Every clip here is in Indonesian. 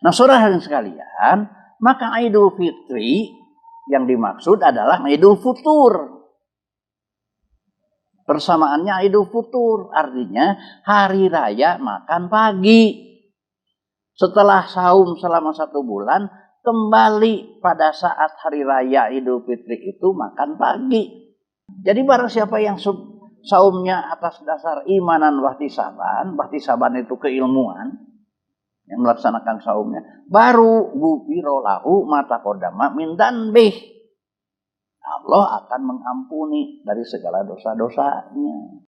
Nah, saudara hadirin sekalian, maka Idul Fitri yang dimaksud adalah Idul Futur. Persamaannya Idul Futur, artinya hari raya makan pagi. Setelah saum selama 1 bulan, kembali pada saat hari raya Idul Fitri itu makan pagi. Jadi barang siapa yang saumnya atas dasar imanan wahtisaban itu keilmuan, yang melaksanakan saumnya, baru gufiro lahu ma taqaddama min dzanbih. Allah akan mengampuni dari segala dosa-dosanya.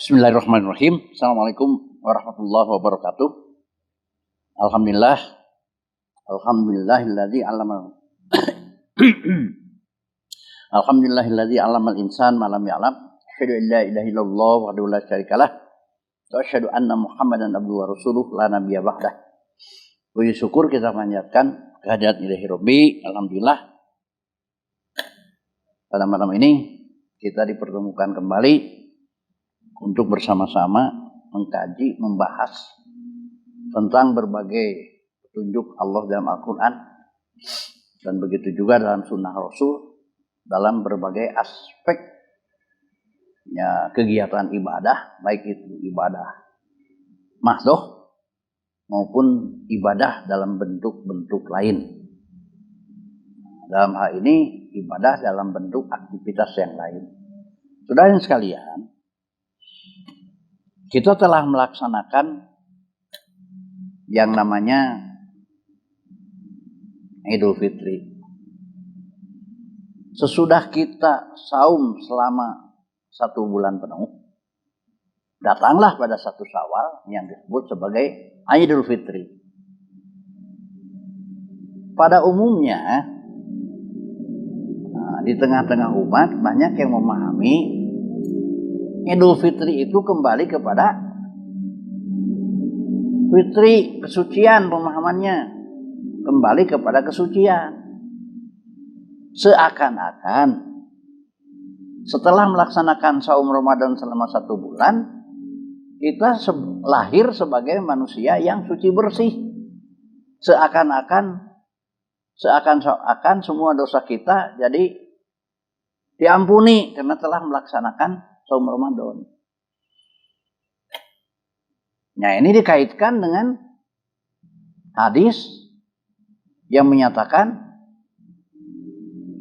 Bismillahirrahmanirrahim. Assalamualaikum warahmatullahi wabarakatuh. Alhamdulillahilladzi 'allama Alhamdulillahilladzi 'allamal insan ma lam ya'lam. Asyhadu an la ilaha illallah wahdahu la syarikalah wa asyhadu anna Muhammadan abduhu wa rasuluh la nabiyya ba'dah. Puji syukur kita panjatkan kehadirat Ilahi Rabbi. Alhamdulillah, pada malam ini kita dipertemukan kembali untuk bersama-sama mengkaji, membahas tentang berbagai petunjuk Allah dalam Al-Quran, dan begitu juga dalam sunnah Rasul dalam berbagai aspek kegiatan ibadah, baik itu ibadah mahdoh maupun ibadah dalam bentuk-bentuk lain. Dalam hal ini ibadah dalam bentuk aktivitas yang lain. Saudara sekalian, kita telah melaksanakan yang namanya Idul Fitri. Sesudah kita saum selama 1 bulan penuh, datanglah pada 1 Syawal yang disebut sebagai Idul Fitri. Pada umumnya, di tengah-tengah umat banyak yang memahami Idul Fitri itu kembali kepada fitri, kesucian, pemahamannya kembali kepada kesucian. Seakan-akan setelah melaksanakan saum Ramadan selama 1 bulan, kita lahir sebagai manusia yang suci bersih. Seakan-akan semua dosa kita jadi diampuni karena telah melaksanakan saum Ramadan. Nah, ini dikaitkan dengan hadis yang menyatakan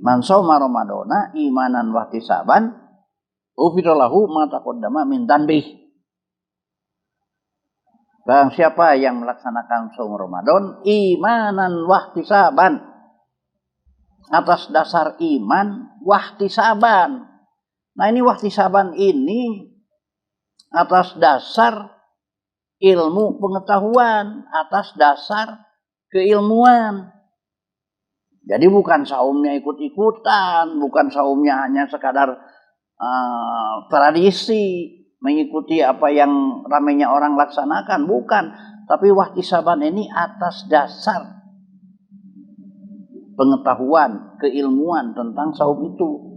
man shauma ramadhana imanan wa ihtisaban ghufira lahu ma taqaddama min dzanbih. Barang siapa yang melaksanakan saum Ramadan imanan wa ihtisaban, atas dasar iman wa ihtisaban. Nah, ini wahtisaban ini atas dasar ilmu pengetahuan, atas dasar keilmuan. Jadi bukan saumnya ikut-ikutan, bukan saumnya hanya sekadar tradisi, mengikuti apa yang ramainya orang laksanakan, bukan. Tapi wahtisaban ini atas dasar pengetahuan, keilmuan tentang saum itu.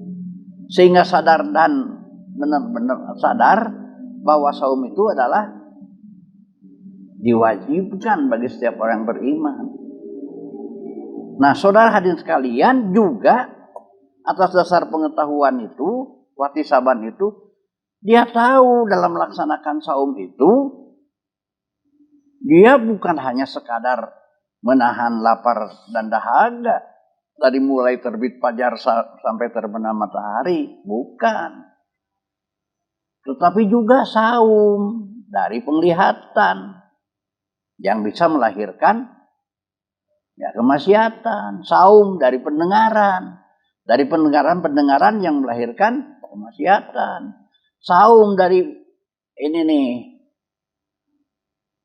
Sehingga sadar dan benar-benar sadar bahwa saum itu adalah diwajibkan bagi setiap orang beriman. Nah, saudara hadirin sekalian, juga atas dasar pengetahuan itu, wahtisaban itu, dia tahu dalam melaksanakan saum itu, dia bukan hanya sekadar menahan lapar dan dahaga dari mulai terbit fajar sampai terbenam matahari, bukan. Tetapi juga saum dari penglihatan yang bisa melahirkan kemaksiatan. Saum dari pendengaran yang melahirkan kemaksiatan. Saum dari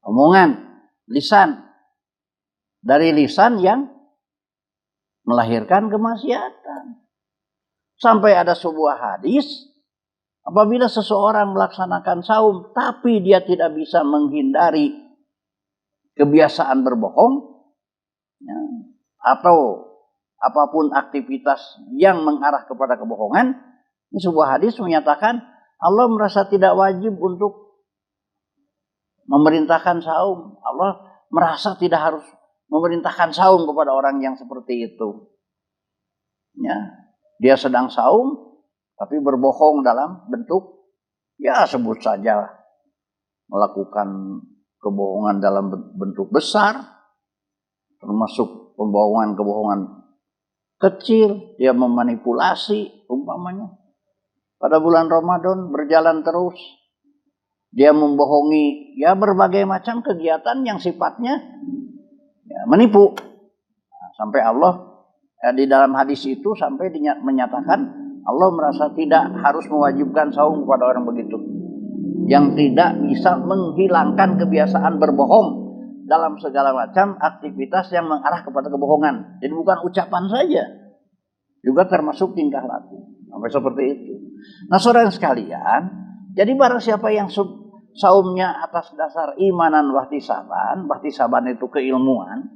omongan, lisan, dari lisan yang melahirkan kemaksiatan. Sampai ada sebuah hadis, apabila seseorang melaksanakan saum tapi dia tidak bisa menghindari kebiasaan berbohong, ya, atau apapun aktivitas yang mengarah kepada kebohongan, ini sebuah hadis menyatakan Allah merasa tidak wajib untuk memerintahkan saum. Allah merasa tidak harus memerintahkan saum kepada orang yang seperti itu. Ya, dia sedang saum tapi berbohong dalam bentuk, ya sebut saja melakukan kebohongan dalam bentuk besar, termasuk kebohongan kecil, dia memanipulasi umpamanya. Pada bulan Ramadan berjalan terus, dia membohongi, ya berbagai macam kegiatan yang sifatnya ya, menipu. Nah, sampai Allah di dalam hadis itu sampai menyatakan Allah merasa tidak harus mewajibkan saum kepada orang begitu, yang tidak bisa menghilangkan kebiasaan berbohong dalam segala macam aktivitas yang mengarah kepada kebohongan. Jadi bukan ucapan saja, juga termasuk tingkah laku. Sampai seperti itu. Nah, saudara sekalian, jadi barang siapa yang saumnya atas dasar imanan wahtisaban itu keilmuan,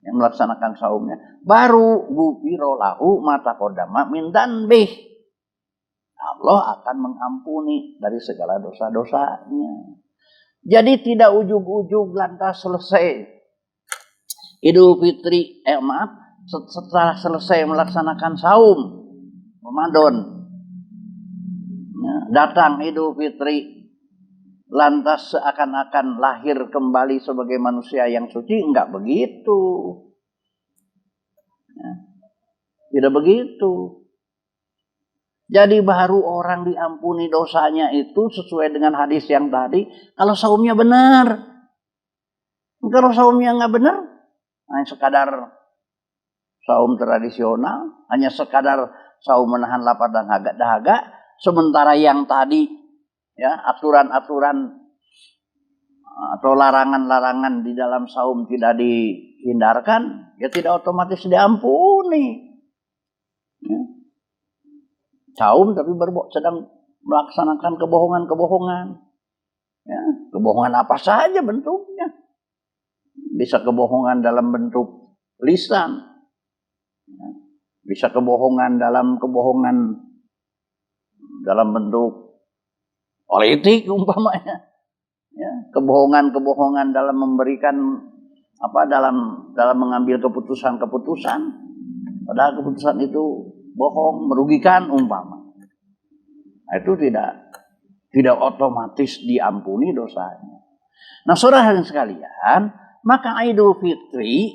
yang melaksanakan saumnya, baru gufiro lahu mata kodama min danbih. Allah akan mengampuni dari segala dosa-dosanya. Jadi tidak ujug-ujug lantas selesai Idul Fitri, setelah selesai melaksanakan saum Ramadan, ya, datang Idul Fitri, lantas seakan-akan lahir kembali sebagai manusia yang suci. Enggak begitu. Ya, tidak begitu. Jadi baru orang diampuni dosanya itu sesuai dengan hadis yang tadi, kalau saumnya benar. Kalau saumnya nggak benar, hanya sekadar saum tradisional, hanya sekadar saum menahan lapar dan dahaga, sementara yang tadi, ya, aturan-aturan atau larangan-larangan di dalam saum tidak dihindarkan, ya tidak otomatis diampuni. Ya. Saum tapi sedang melaksanakan kebohongan-kebohongan. Ya, kebohongan apa saja bentuknya. Bisa kebohongan dalam bentuk lisan. Ya, bisa kebohongan dalam bentuk politik umpamanya. Ya, kebohongan-kebohongan dalam memberikan dalam mengambil keputusan-keputusan. Padahal keputusan itu bohong, merugikan umpama. Nah, itu tidak otomatis diampuni dosanya. Nah, saudara sekalian, maka Idul Fitri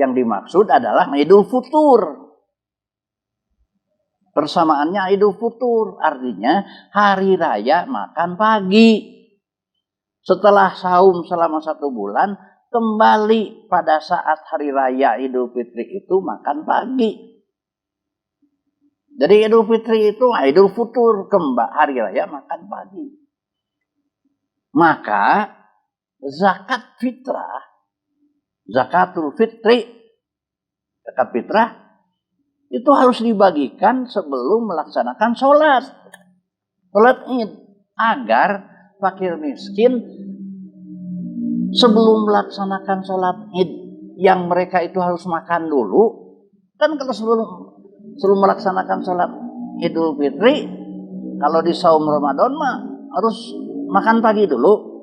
yang dimaksud adalah Idul Futur. Persamaannya Idul Futur, artinya hari raya makan pagi. Setelah saum selama 1 bulan, kembali pada saat hari raya Idul Fitri itu makan pagi. Jadi Idul Fitri itu Idul Futur, hari raya makan pagi. Maka zakat fitrah, zakatul fitri, zakat fitrah itu harus dibagikan sebelum melaksanakan sholat Id, agar fakir miskin sebelum melaksanakan sholat Id yang mereka itu harus makan dulu. Kan kalau sebelum melaksanakan sholat Idul Fitri, kalau di saum Ramadan mah harus makan pagi dulu.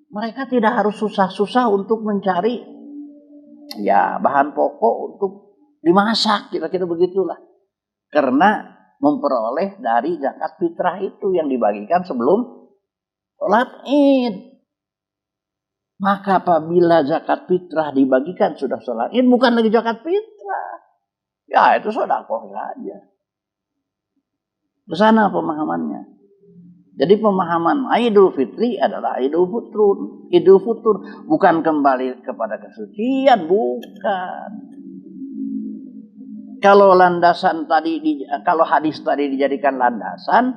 Mereka tidak harus susah-susah untuk mencari ya bahan pokok untuk dimasak, kira-kira begitulah. Karena memperoleh dari zakat fitrah itu yang dibagikan sebelum sholat Id. Maka apabila zakat fitrah dibagikan sudah sholat Id, bukan lagi zakat fitrah. Ya itu sedekah saja. Ke sana pemahamannya. Jadi pemahaman Idul Fitri adalah Idul Futur, bukan kembali kepada kesucian, bukan. Kalau landasan tadi, kalau hadis tadi dijadikan landasan,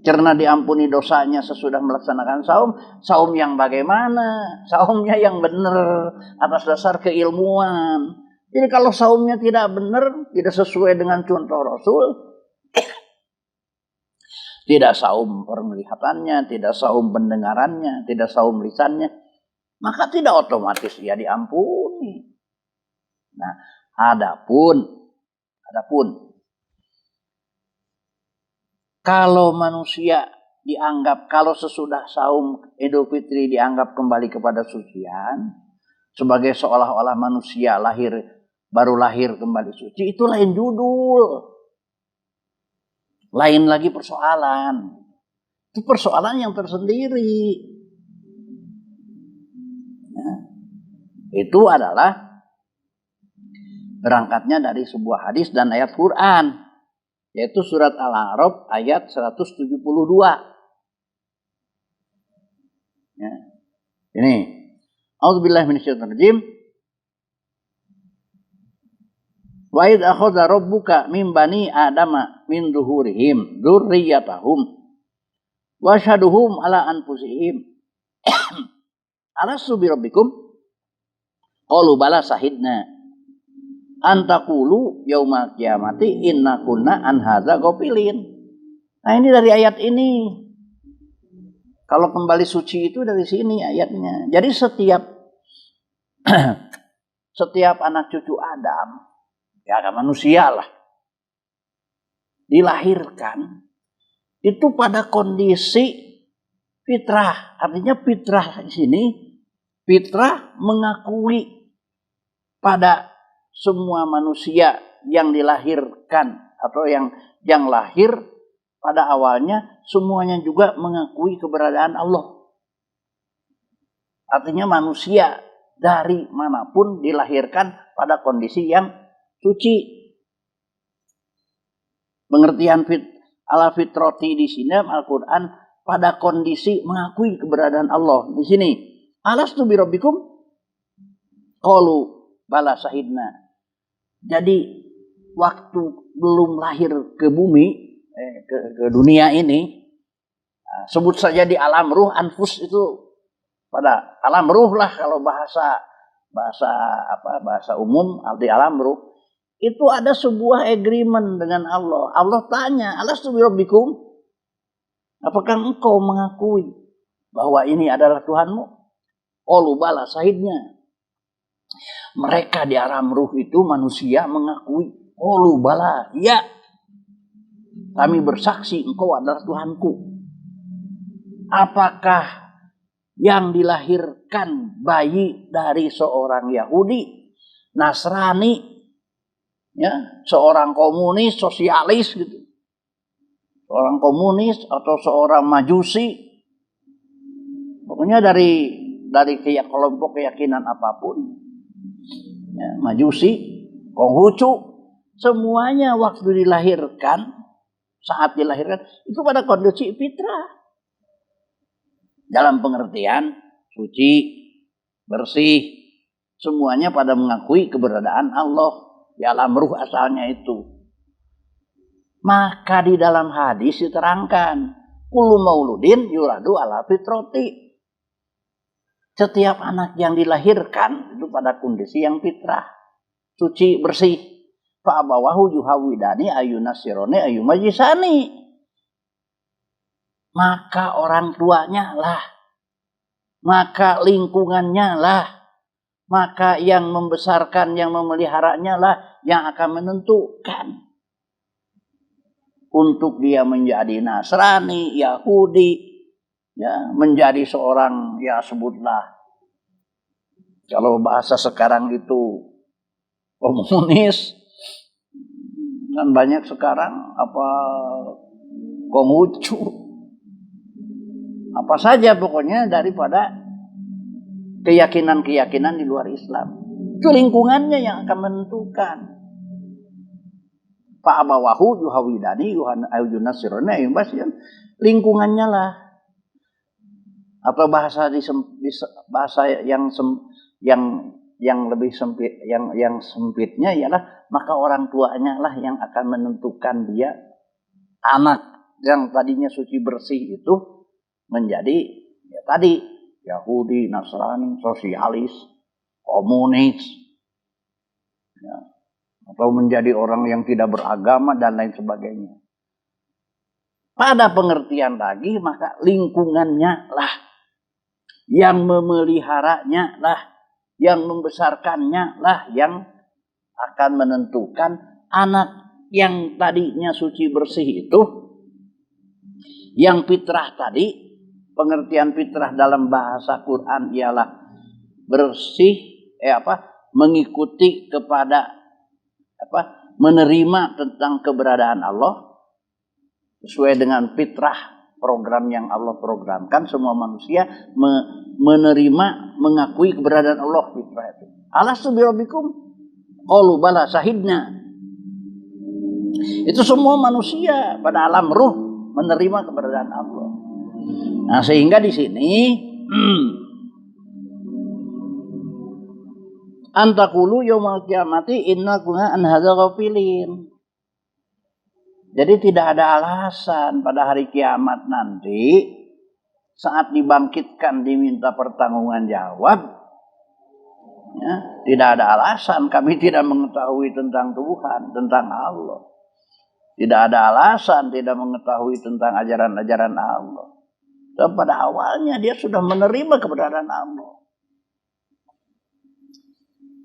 Karena diampuni dosanya sesudah melaksanakan saum. Saum yang bagaimana? Saumnya yang benar atas dasar keilmuan. Jadi kalau saumnya tidak benar, tidak sesuai dengan contoh Rasul, tidak saum penglihatannya, tidak saum pendengarannya, tidak saum lisannya, maka tidak otomatis dia diampuni. Nah, adapun kalau manusia dianggap, kalau sesudah saum Idul Fitri dianggap kembali kepada sucian, sebagai seolah-olah manusia baru lahir kembali suci, itu lain judul. Lain lagi persoalan. Itu persoalan yang tersendiri. Nah, itu adalah berangkatnya dari sebuah hadis dan ayat Quran. Yaitu surat Al-A'raf ayat 172. Ya. Ini. A'udzubillahi minasyaitonirrajim. Wa idz akhadha rabbuka min bani adama min zuhurihim dzurriyyatahum wa syaduhum ala anfusihim alastu bi rabbikum qalu bala sahidna antakulu yaumal kiamati inna kunna an hadza ghafilin. Nah, ini dari ayat ini. Kalau kembali suci itu dari sini ayatnya. Jadi setiap anak cucu Adam, ya manusia lah, dilahirkan itu pada kondisi fitrah. Artinya fitrah di sini, fitrah mengakui pada semua manusia yang dilahirkan atau yang lahir pada awalnya semuanya juga mengakui keberadaan Allah. Artinya manusia dari manapun dilahirkan pada kondisi yang suci. Pengertian ala fitrati di sini Al-Quran pada kondisi mengakui keberadaan Allah. Di sini alastu bi rabbikum qalu bala sahidna. Jadi waktu belum lahir ke bumi, ke dunia ini, sebut saja di alam ruh, anfus itu pada alam ruh lah kalau bahasa umum di alam ruh. Itu ada sebuah agreement dengan Allah. Allah tanya, alastu bi rabbikum? Apakah engkau mengakui bahwa ini adalah Tuhanmu? Qalu bala sahidnya. Mereka di alam ruh itu manusia mengakui, qalu bala, ya, kami bersaksi engkau adalah Tuhanku. Apakah yang dilahirkan bayi dari seorang Yahudi, Nasrani, ya, seorang komunis, sosialis gitu, seorang komunis atau seorang majusi, pokoknya dari kelompok keyakinan apapun, ya, majusi, Konghucu, semuanya waktu dilahirkan, saat dilahirkan itu pada kondisi fitrah. Dalam pengertian suci, bersih, semuanya pada mengakui keberadaan Allah di alam ruh asalnya itu. Maka di dalam hadis diterangkan, kullu mauludin yuradu ala fitrati. Setiap anak yang dilahirkan itu pada kondisi yang fitrah, suci, bersih. Fa abawahu yuhawidani ayunasirone ayumajisani. Maka orang tuanya lah, maka lingkungannya lah, maka yang membesarkan, yang memeliharanya lah yang akan menentukan untuk dia menjadi Nasrani, Yahudi, ya, menjadi seorang, ya sebutlah kalau bahasa sekarang itu komunis, kan banyak sekarang Konghucu, apa saja pokoknya daripada keyakinan-keyakinan di luar Islam. Itu lingkungannya yang akan menentukan. Fa abawahu yuhawidani ayunasirone ayumbasian, lingkungannya lah. Atau bahasa yang lebih sempit, yang sempitnya ialah maka orang tuanya lah yang akan menentukan dia anak yang tadinya suci bersih itu menjadi ya tadi Yahudi, Nasrani, sosialis, komunis, ya, atau menjadi orang yang tidak beragama dan lain sebagainya. Pada pengertian lagi, maka lingkungannya lah yang memeliharanya lah, yang membesarkannya lah, yang akan menentukan anak yang tadinya suci bersih itu, yang fitrah tadi, pengertian fitrah dalam bahasa Quran ialah bersih, mengikuti kepada menerima tentang keberadaan Allah sesuai dengan fitrah program yang Allah programkan. Semua manusia menerima, mengakui keberadaan Allah, fitrah itu. Alastu birabbikum qalu bala syahidna. Itu semua manusia pada alam ruh menerima keberadaan Allah. Nah, sehingga di sini antakulu yaumal qiyamati inna kunna an hadza ghafilin. Jadi tidak ada alasan pada hari kiamat nanti saat dibangkitkan diminta pertanggungjawaban jawab, ya, tidak ada alasan kami tidak mengetahui tentang Tuhan, tentang Allah. Tidak ada alasan tidak mengetahui tentang ajaran-ajaran Allah. Dan pada awalnya dia sudah menerima keberadaan Allah.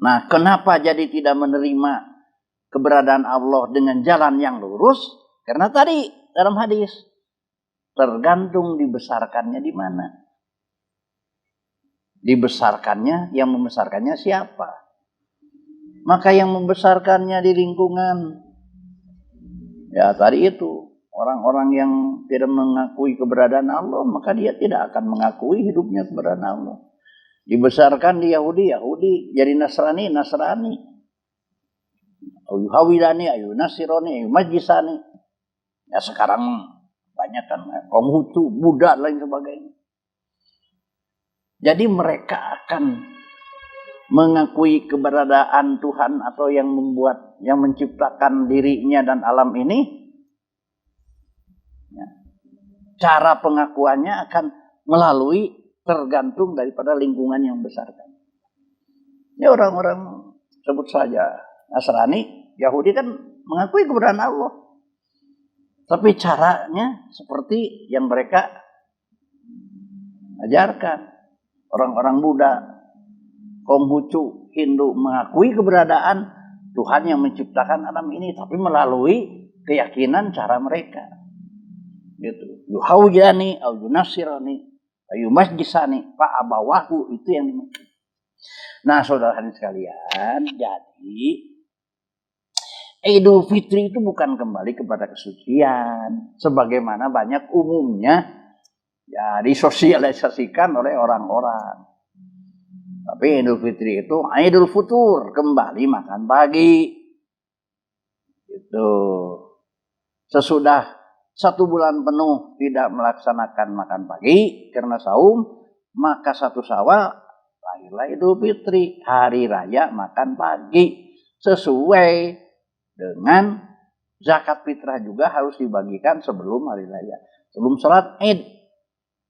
Nah, kenapa jadi tidak menerima keberadaan Allah dengan jalan yang lurus? Karena tadi dalam hadis tergantung dibesarkannya di mana. Dibesarkannya, yang membesarkannya siapa? Maka yang membesarkannya di lingkungan, ya tadi itu, orang-orang yang tidak mengakui keberadaan Allah, maka dia tidak akan mengakui hidupnya keberadaan Allah. Dibesarkan di Yahudi, Yahudi. Jadi Nasrani, Nasrani. Ayu Hawidani, ayu Nasirani, ayu Majisani. Ya sekarang banyak kan Konghucu, Buddha dan lain sebagainya. Jadi mereka akan mengakui keberadaan Tuhan atau yang membuat, yang menciptakan dirinya dan alam ini. Ya. Cara pengakuannya akan melalui tergantung daripada lingkungan yang besarkan. Ya orang-orang sebut saja Nasrani, Yahudi kan mengakui keberadaan Allah. Tapi caranya seperti yang mereka ajarkan. Orang-orang Buddha, Konghucu, Hindu mengakui keberadaan Tuhan yang menciptakan alam ini, tapi melalui keyakinan cara mereka. Gitu. Yuhawjani, au yunasirani, ayu masjisani, pak abawahu, itu yang dimaksud. Nah, saudara sekalian, jadi Idul Fitri itu bukan kembali kepada kesucian, sebagaimana banyak umumnya ya disosialisasikan oleh orang-orang. Tapi Idul Fitri itu Idul Futur, kembali makan pagi. Itu sesudah 1 bulan penuh tidak melaksanakan makan pagi karena saum, maka 1 Syawal lahirlah Idul Fitri, hari raya makan pagi, sesuai dengan zakat fitrah juga harus dibagikan sebelum hari raya, sebelum sholat Id,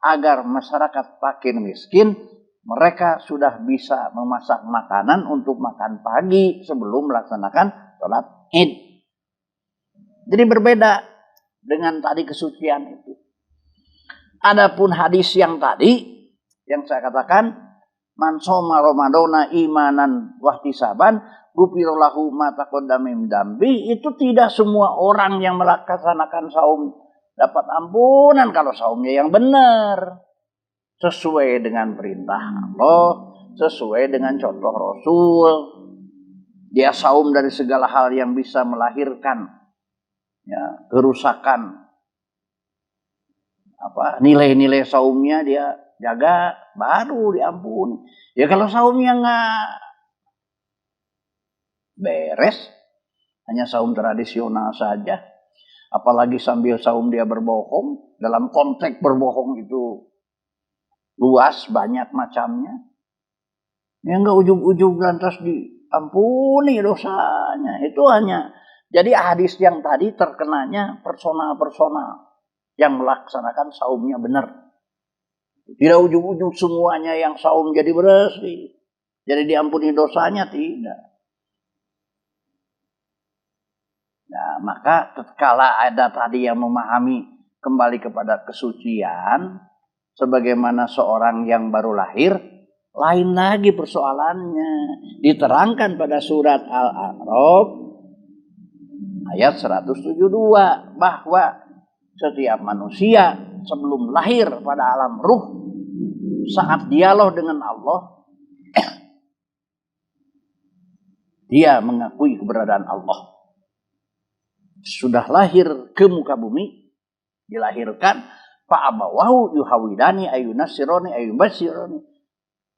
agar masyarakat fakir miskin mereka sudah bisa memasak makanan untuk makan pagi sebelum melaksanakan sholat Id. Jadi berbeda dengan tadi kesucian itu. Adapun hadis yang tadi yang saya katakan, man shoma ramadhana imanan wahtisaban gufirallahu ma taqaddama min dambi, itu tidak semua orang yang melaksanakan saum dapat ampunan kalau saumnya yang benar, sesuai dengan perintah Allah, sesuai dengan contoh Rasul. Dia saum dari segala hal yang bisa melahirkan ya kerusakan, nilai-nilai saumnya dia jaga, baru diampuni. Ya kalau saumnya nggak beres, hanya saum tradisional saja, apalagi sambil saum dia berbohong, dalam konteks berbohong itu luas, banyak macamnya, ya nggak ujung-ujung lantas diampuni dosanya. Itu hanya, jadi hadis yang tadi terkenanya personal-personal. yang melaksanakan saumnya benar. Tidak ujung-ujung semuanya yang saum jadi bersih, jadi diampuni dosanya, tidak. Nah, maka tatkala ada tadi yang memahami kembali kepada kesucian, sebagaimana seorang yang baru lahir, lain lagi persoalannya. Diterangkan pada surat Al-A'raf ayat 172 bahwa setiap manusia sebelum lahir pada alam ruh, saat dialog dengan Allah, dia mengakui keberadaan Allah. Sudah lahir ke muka bumi, dilahirkan, fa'abawahu yuhawidani ayunasironi ayubasironi.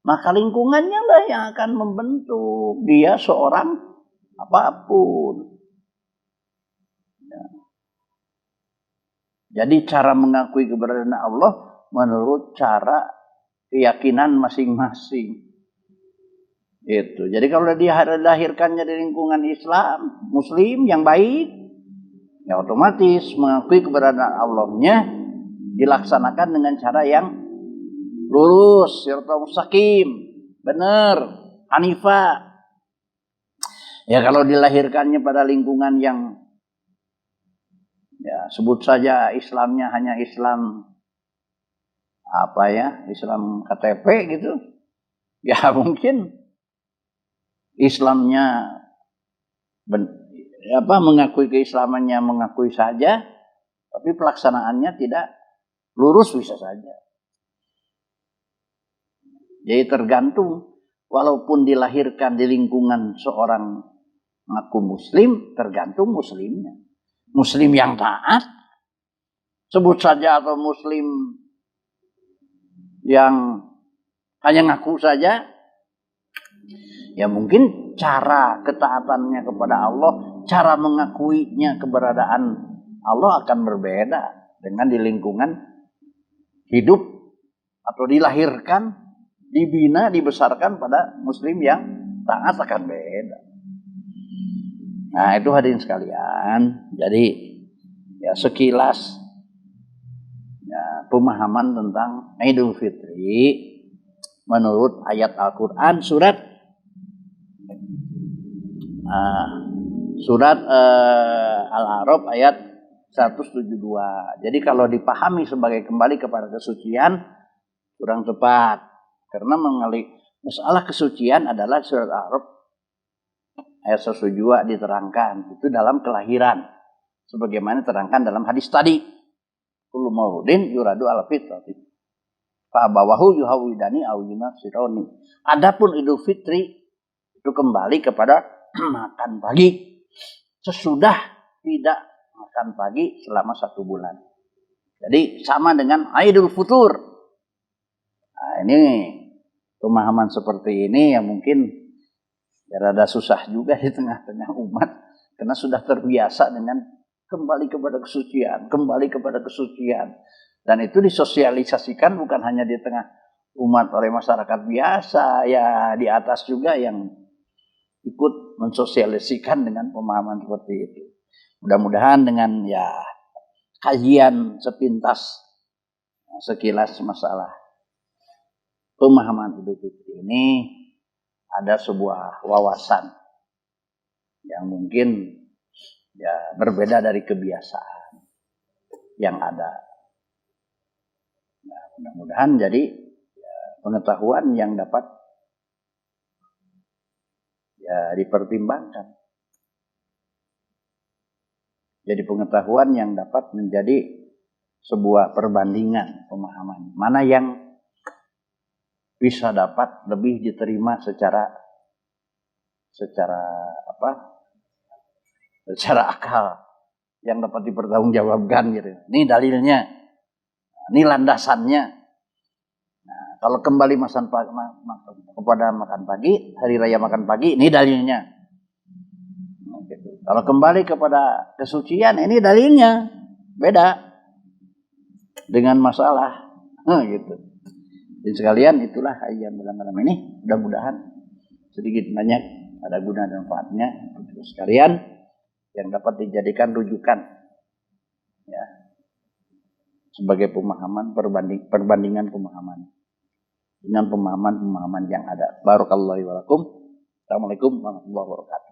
Maka lingkungannya lah yang akan membentuk dia seorang apapun. Ya. Jadi cara mengakui keberadaan Allah menurut cara keyakinan masing-masing. Itu. Jadi kalau dia dilahirkannya di lingkungan Islam, Muslim yang baik, ya otomatis mengakui keberadaan Allahnya dilaksanakan dengan cara yang lurus, siratal mustaqim, benar, hanifah. Ya kalau dilahirkannya pada lingkungan yang ya sebut saja Islamnya hanya Islam Islam KTP gitu, ya mungkin Islamnya mengakui keislamannya mengakui saja, tapi pelaksanaannya tidak lurus bisa saja. Jadi tergantung, walaupun dilahirkan di lingkungan seorang mengaku Muslim, tergantung Muslimnya. Muslim yang taat, sebut saja, atau Muslim yang hanya ngaku saja, ya mungkin cara ketaatannya kepada Allah, cara mengakuinya keberadaan Allah akan berbeda dengan di lingkungan hidup atau dilahirkan, dibina, dibesarkan pada Muslim yang taat akan beda. Nah itu hadirin sekalian, jadi ya sekilas ya, pemahaman tentang Idul Fitri menurut ayat Al-Quran surat Al-A'raf ayat 172. Jadi kalau dipahami sebagai kembali kepada kesucian kurang tepat, karena masalah kesucian adalah surat Al-A'raf ayat 172 diterangkan itu dalam kelahiran, sebagaimana diterangkan dalam hadis tadi, kullu mauludin yuradu ala fitrati fa bawahu yuhawidani au yunasironi. Adapun Idul Fitri itu kembali kepada makan pagi sesudah tidak makan pagi selama 1 bulan. Jadi sama dengan Idul Futur. Nah, ini pemahaman seperti ini yang mungkin ya rada susah juga di tengah-tengah umat, karena sudah terbiasa dengan kembali kepada kesucian, kembali kepada kesucian. Dan itu disosialisasikan bukan hanya di tengah umat oleh masyarakat biasa, ya di atas juga yang ikut mensosialisasikan dengan pemahaman seperti itu. Mudah-mudahan dengan ya kajian sepintas sekilas masalah pemahaman Idul Fitri ini ada sebuah wawasan yang mungkin ya berbeda dari kebiasaan yang ada. Nah, mudah-mudahan jadi ya, pengetahuan yang dapat ya dipertimbangkan. Jadi pengetahuan yang dapat menjadi sebuah perbandingan pemahaman. Mana yang bisa dapat lebih diterima secara akal, yang dapat dipertanggungjawabkan gitu. Ini dalilnya, ini landasannya. Nah, kalau kembali kepada makan pagi, hari raya makan pagi, ini dalilnya. Gitu. Kalau kembali kepada kesucian, ini dalilnya beda dengan masalah, gitu. Dan sekalian itulah ayat malam ini. Mudah-mudahan sedikit banyak ada guna dan manfaatnya untuk sekalian yang dapat dijadikan rujukan ya sebagai pemahaman perbandingan pemahaman dengan pemahaman yang ada. Barakallahu wa lakum. Assalamualaikum warahmatullahi wabarakatuh.